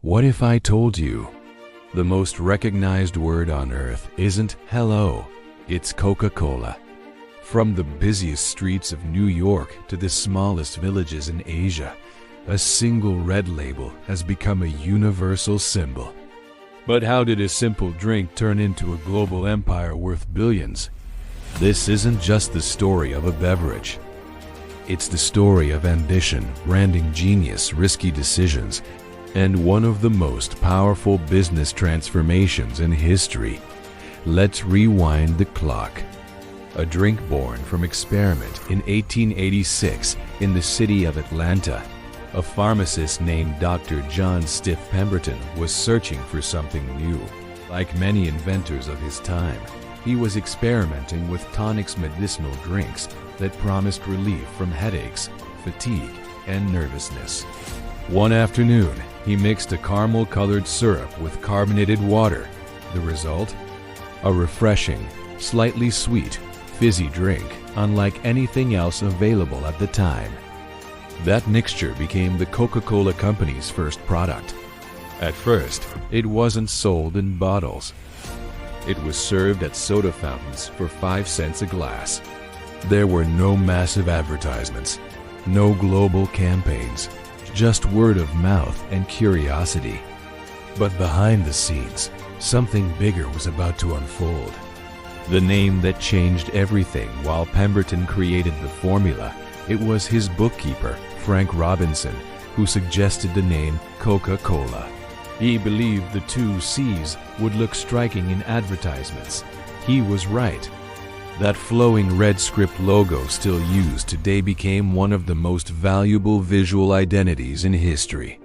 What if I told you the most recognized word on earth isn't hello, it's Coca-Cola? From the busiest streets of New York to the smallest villages in Asia, a single red label has become a universal symbol. But how did a simple drink turn into a global empire worth billions? This isn't just the story of a beverage. It's the story of ambition, branding genius, risky decisions, and one of the most powerful business transformations in history. Let's rewind the clock. A drink born from experiment in 1886 in the city of Atlanta. A pharmacist named Dr. John Stiff Pemberton was searching for something new. Like many inventors of his time, he was experimenting with tonics, medicinal drinks that promised relief from headaches, fatigue, and nervousness. One afternoon, he mixed a caramel-colored syrup with carbonated water. The result? A refreshing, slightly sweet, fizzy drink unlike anything else available at the time. That mixture became the Coca-Cola Company's first product. At first, it wasn't sold in bottles. It was served at soda fountains for 5 cents a glass. There were no massive advertisements, no global campaigns, just word of mouth and curiosity. But behind the scenes, something bigger was about to unfold. The name that changed everything. While Pemberton created the formula, it was his bookkeeper, Frank Robinson, who suggested the name Coca-Cola. He believed the 2 C's would look striking in advertisements. He was right. That flowing red script logo, still used today, became one of the most valuable visual identities in history.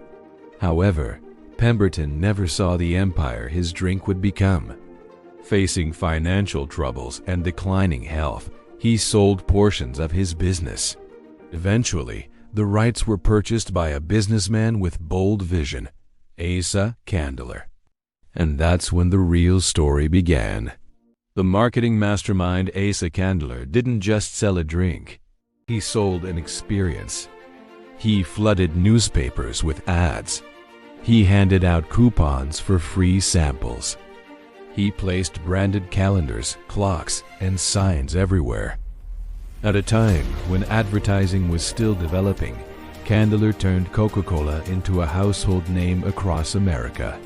However, Pemberton never saw the empire his drink would become. Facing financial troubles and declining health, he sold portions of his business. Eventually, the rights were purchased by a businessman with bold vision, Asa Candler. And that's when the real story began. The marketing mastermind Asa Candler didn't just sell a drink. He sold an experience. He flooded newspapers with ads. He handed out coupons for free samples. He placed branded calendars, clocks, and signs everywhere. At a time when advertising was still developing, Candler turned Coca-Cola into a household name across America.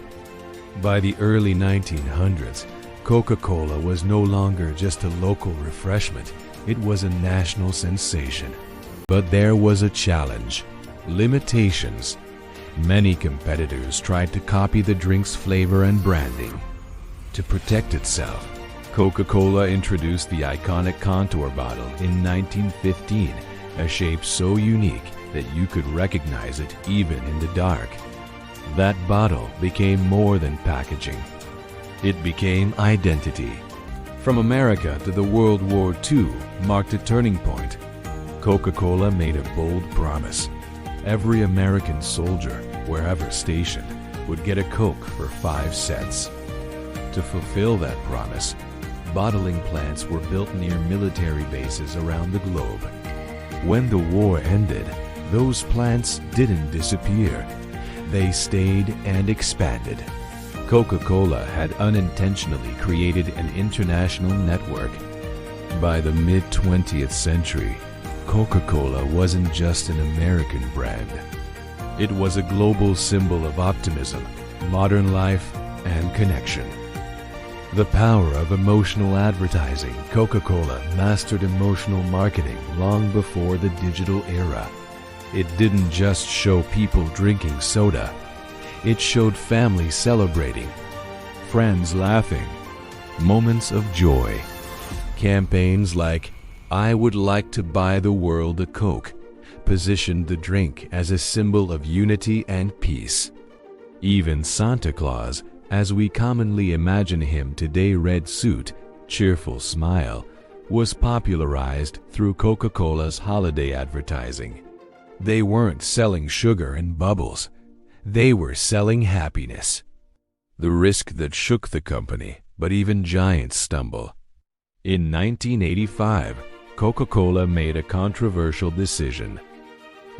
By the early 1900s, Coca-Cola was no longer just a local refreshment, it was a national sensation. But there was a challenge: limitations. Many competitors tried to copy the drink's flavor and branding. To protect itself, Coca-Cola introduced the iconic contour bottle in 1915, a shape so unique that you could recognize it even in the dark. That bottle became more than packaging. It became identity. From America to the World War II marked a turning point. Coca-Cola made a bold promise. Every American soldier, wherever stationed, would get a Coke for 5 cents. To fulfill that promise, bottling plants were built near military bases around the globe. When the war ended, those plants didn't disappear. They stayed and expanded. Coca-Cola had unintentionally created an international network. By the mid-20th century, Coca-Cola wasn't just an American brand. It was a global symbol of optimism, modern life, and connection. The power of emotional advertising. Coca-Cola mastered emotional marketing long before the digital era. It didn't just show people drinking soda. It showed families celebrating, friends laughing, moments of joy. Campaigns like "I would like to buy the world a Coke" positioned the drink as a symbol of unity and peace. Even Santa Claus, as we commonly imagine him today, red suit, cheerful smile, was popularized through Coca-Cola's holiday advertising. They weren't selling sugar and bubbles. They were selling happiness. The risk that shook the company, but even giants stumble. In 1985, Coca-Cola made a controversial decision.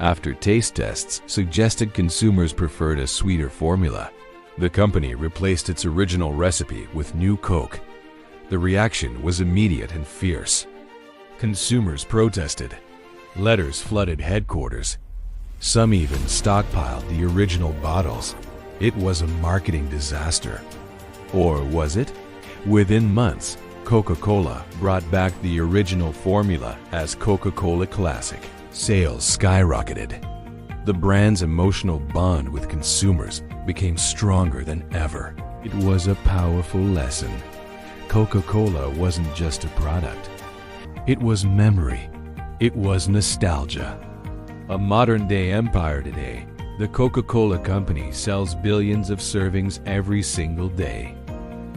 After taste tests suggested consumers preferred a sweeter formula, the company replaced its original recipe with new Coke. The reaction was immediate and fierce. Consumers protested. Letters flooded headquarters. Some even stockpiled the original bottles. It was a marketing disaster. Or was it? Within months, Coca-Cola brought back the original formula as Coca-Cola Classic. Sales skyrocketed. The brand's emotional bond with consumers became stronger than ever. It was a powerful lesson. Coca-Cola wasn't just a product. It was memory. It was nostalgia. A modern-day empire today, the Coca-Cola Company sells billions of servings every single day.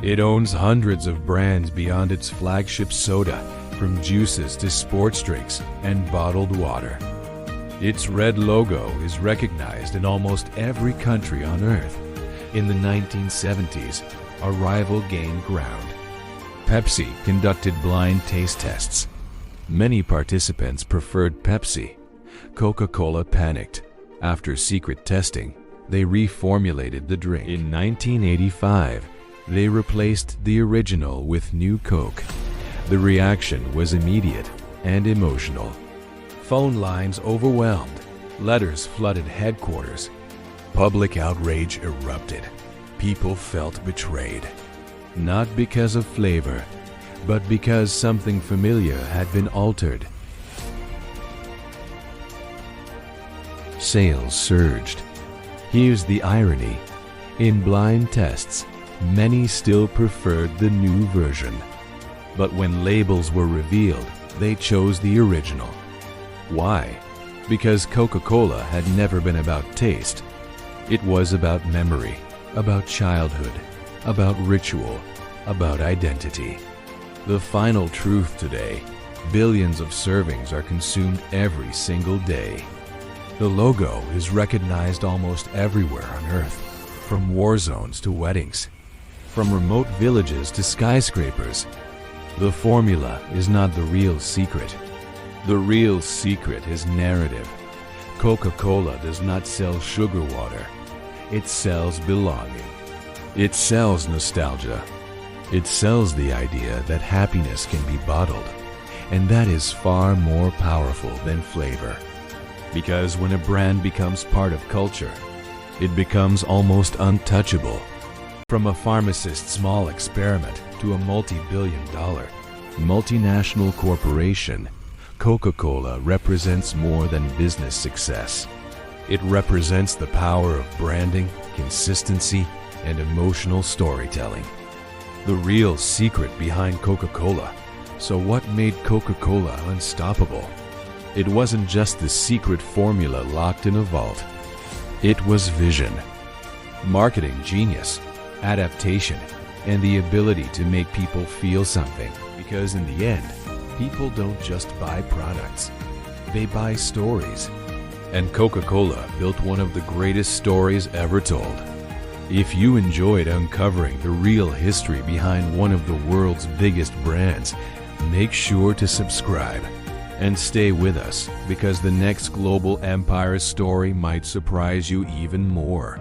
It owns hundreds of brands beyond its flagship soda, from juices to sports drinks and bottled water. Its red logo is recognized in almost every country on Earth. In the 1970s, a rival gained ground. Pepsi conducted blind taste tests. Many participants preferred Pepsi. Coca-Cola panicked. After secret testing, they reformulated the drink. In 1985, they replaced the original with new Coke. The reaction was immediate and emotional. Phone lines overwhelmed. Letters flooded headquarters. Public outrage erupted. People felt betrayed. Not because of flavor, but because something familiar had been altered. Sales surged. Here's the irony. In blind tests, many still preferred the new version. But when labels were revealed, they chose the original. Why? Because Coca-Cola had never been about taste. It was about memory, about childhood, about ritual, about identity. The final truth today: billions of servings are consumed every single day. The logo is recognized almost everywhere on Earth, from war zones to weddings, from remote villages to skyscrapers. The formula is not the real secret. The real secret is narrative. Coca-Cola does not sell sugar water. It sells belonging. It sells nostalgia. It sells the idea that happiness can be bottled, and that is far more powerful than flavor. Because when a brand becomes part of culture, it becomes almost untouchable. From a pharmacist's small experiment to a multi-billion-dollar, multinational corporation, Coca-Cola represents more than business success. It represents the power of branding, consistency, and emotional storytelling. The real secret behind Coca-Cola. So what made Coca-Cola unstoppable? It wasn't just the secret formula locked in a vault. It was vision, marketing genius, adaptation, and the ability to make people feel something. Because in the end, people don't just buy products, they buy stories. And Coca-Cola built one of the greatest stories ever told. If you enjoyed uncovering the real history behind one of the world's biggest brands, make sure to subscribe and stay with us, because the next global empire story might surprise you even more.